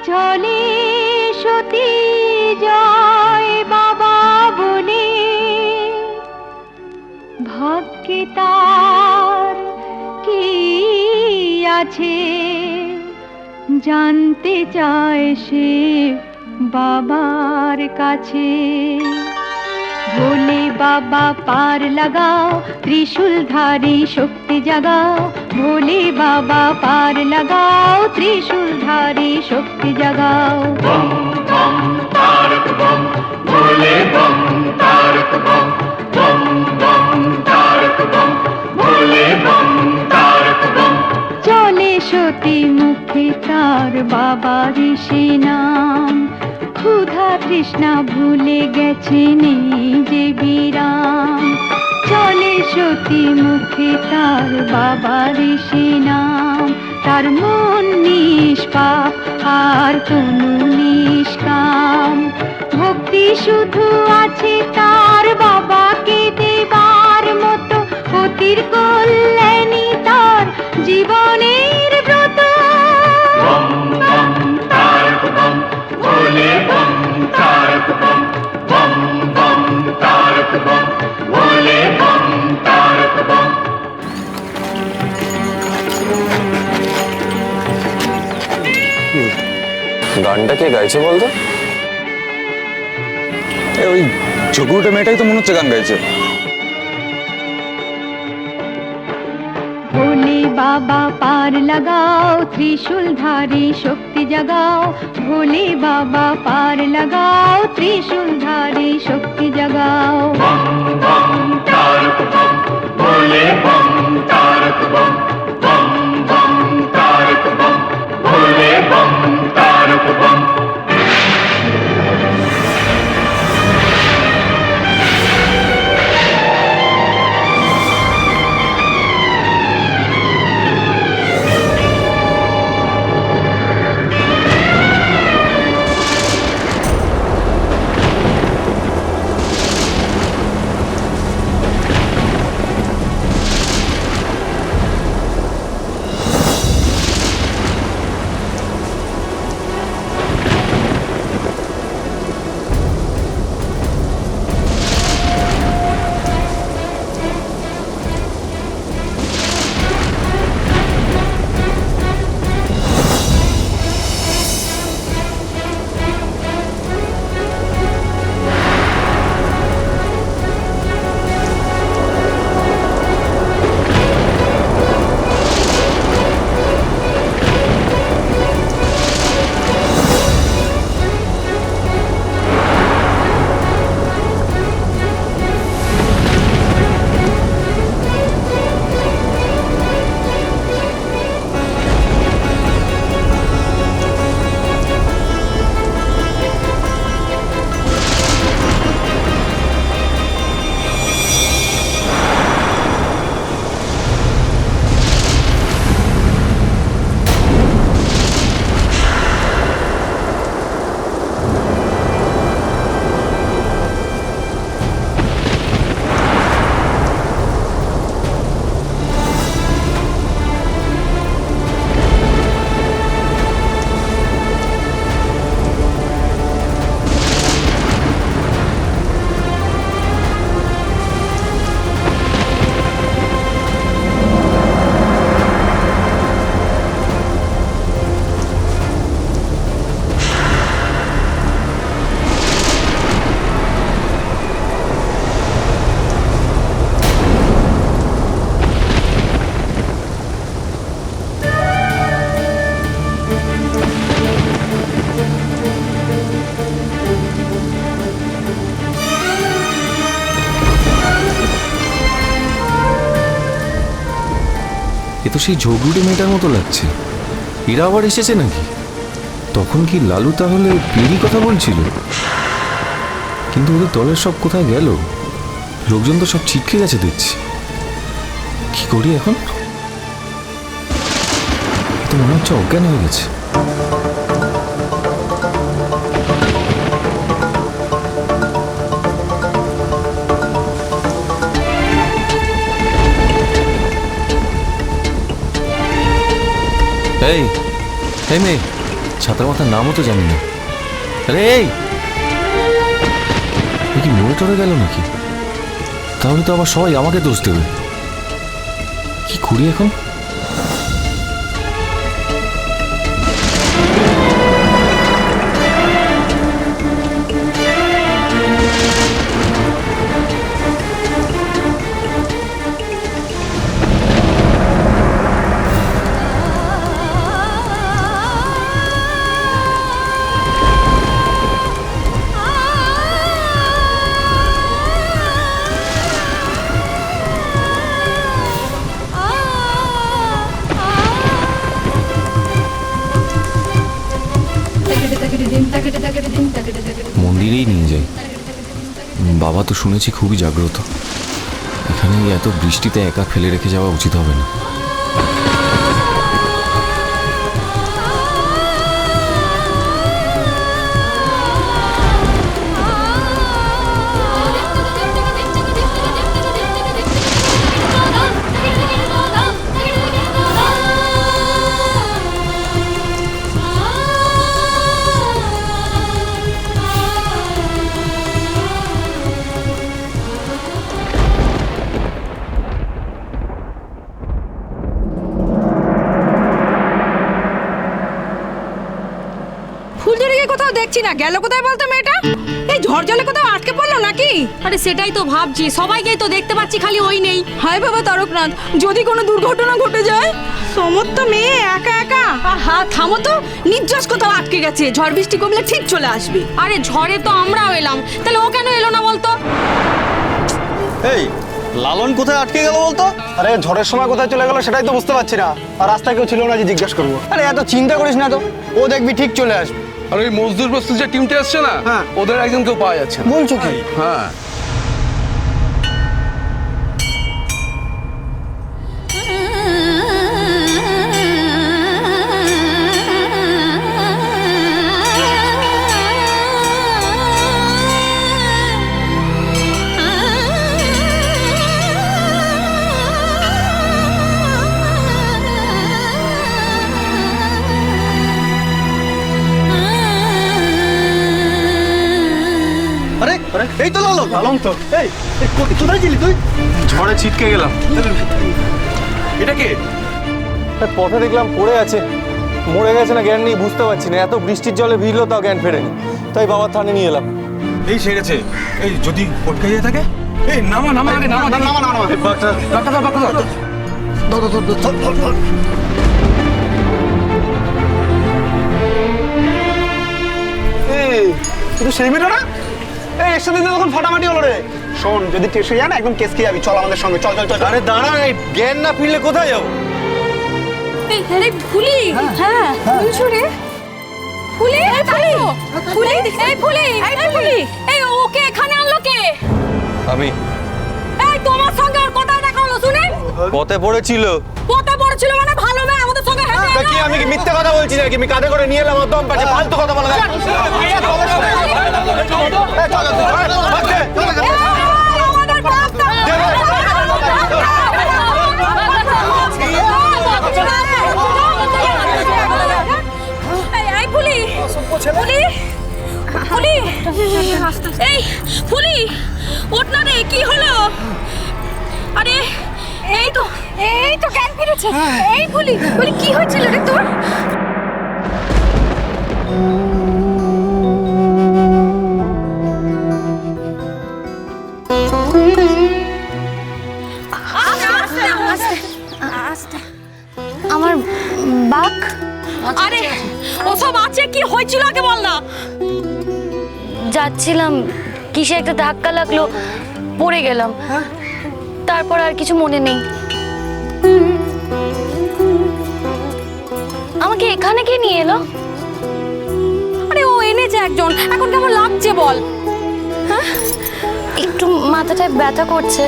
চলে সতী জয় বাবা বলে, ভাগ্যে তার কি আছে জানতে চায় সে বাবার কাছে। ভোলে বাবা পার লাগাও, ত্রিশূলধারী শক্তি জাগাও। ভোলে বাবা পার লাগাও, ত্রিশূলধারী শক্তি জাগাও। বম বম তারক বম, ভোলে বম তারক বম। বম বম তারক বম, ভোলে বম তারক বম। চলে সতী মুখে তার বাবার সে নাম, ক্ষুধা তৃষ্ণা ভুলে গেছে নেই যে বিরাম। চলে সতী মুখে তার বাবার সে নাম, তার মন নিষ্পাপ আর কোনো নিষ্কাম। ভক্তি শুধু আছে তার বাবাকে দেবার মতো, পতির কল্যাণী তার জীবনের ব্রত। বম বম তারক বম, ভোলে বম তারক বম। বম বম তারক বম, ভোলে বম তারক বম। গানটা কে গাইছে বলতো? ওই চকুটা মেয়েটাই তো মনে হচ্ছে গান গাইছে। ভোলে বাবা পার লাগাও, ত্রিশূলধারী শক্তি জাগাও। ভোলে বাবা পার লাগাও, ত্রিশূলধারী শক্তি জাগাও। বম বম তারক বম, ভোলে বম তারক বম। বম বম তারক বম, ভোলে বম তারক বম। এ তো সেই ঝগড়ুটে মেয়েটার মতো লাগছে। এরা আবার এসেছে নাকি? তখন কি লালু তাহলে পেরি কথা বলছিল? কিন্তু ওদের দলের সব কোথায় গেল? লোকজন তো সব ছিটকে গেছে দেখছি। কি করি এখন? তো মনে হচ্ছে অজ্ঞান হয়ে গেছে। এই মেয়ে, ছাতার মাথার নামও তো জানি না। আরে এই এ কি মরে টরে গেল নাকি? তাহলে তো আবার সবাই আমাকে দোষ দেবে। কি করি এখন? মন্দিরেই নিয়ে যাই। বাবা তো শুনেছি খুবই জাগ্রত। এখানে এত বৃষ্টিতে একা ফেলে রেখে যাওয়া উচিত হবে না। ফুলঝুরিকে কোথাও দেখছি না, গেল কোথায় বলতো মেয়েটা? এই ঝড় জলে কোথাও আটকে পড়লো নাকি? আরে সেটাই তো ভাবছি, সবাইকেই তো দেখতে পাচ্ছি, খালি ওই নেই। হায় বাবা তারকনাথ, যদি কোনো দুর্ঘটনা ঘটে যায়। সমস্ত মেয়ে একা একা। আহা থামো তো, নির্জস কোথাও আটকে গেছে, ঝড় বৃষ্টি কমলে ঠিক চলে আসবে। আরে ঝড়ে তো আমরাও এলাম, তাহলে ও কেন এলো না বলতো? এই লালন কোথায় আটকে গেল বলতো? আরে ঝড়ের সময় কোথায় চলে গেল সেটাই তো বুঝতে পারছি না। আর রাস্তায় কেউ ছিল না যে জিজ্ঞেস করবো। আরে এত চিন্তা করিস না তো, ও দেখবি ঠিক চলে আসবে। আর ওই মজদুর বস্তুর যে টিমটা আসছে না, হ্যাঁ। ওদের একজন কেউ পাওয়া যাচ্ছে না। বলছো কি? হ্যাঁ আরে এই তো লালন। লালন তো। এই কোথায় ছিলি তুই? ঝড়ে ছিটকে গেলাম। এটা কে? পথে দেখলাম পড়ে আছে, মরে গেছে না জ্ঞান নেই বুঝতে পারছি না। এত বৃষ্টির জলে ভিড়লো তাও জ্ঞান ফেরেনি, তাই বাবার থানে নিয়ে এলাম। এই সেরেছে। এই যদি পটকে যেয়ে থাকে, এই নামা নামা আগে নামা নামা নামা নামা বাঁকা দাও বাঁকা দাও। এই তুই সেই মেয়েটা না? এই এর সাথে তখন ফাটাফাটি হলো রে। শোন, যদি টেসে যায় না একদম কেস খেয়ে যাবি। চল আমাদের সঙ্গে, চল চল চল। আরে দাঁড়া, এই জ্ঞান না ফিরলে কোথায় যাবো? এই ফুলি, হ্যাঁ ফুলঝুরি, ফুলি, এই ফুলি, ফুলি, এই ফুলি, এই ফুলি, এই ওকে এখানে আনলো কে? আমি এই তোমার সঙ্গে আর কোথায় দেখা হলো শুনে? পথে পড়েছিল। পথে পড়েছিল মানে ভালো মেয়ে আমাদের সঙ্গে হেঁটে তা এলো। কি আমি কি মিথ্যে কথা বলছি নাকি? আমি কাঁধে করে নিয়ে এলাম, ওর দম পাচ্ছে, ফালতু কথা বলা যায়। আমাদের বাপটা এই ফুলি, ফুলি, ফুলি, এই ফুলি, ওঠ না রে, কি হলো? আরে এই তো জ্ঞান ফিরেছে। এই ফুলি, ফুলি কি হয়েছিল রে তোর? আমার বাক আরে ওসব আছে, কি হয়েছিল আগে বল না। যাচ্ছিলাম, কিসে একটা ধাক্কা লাগলো, পড়ে গেলাম, তারপর আর কিছু মনে নেই। আমাকে এখানে কে নিয়ে এলো? আরে ও এনেছে একজন, এখন কেমন লাগছে বল? একটু মাথাটায় ব্যথা করছে।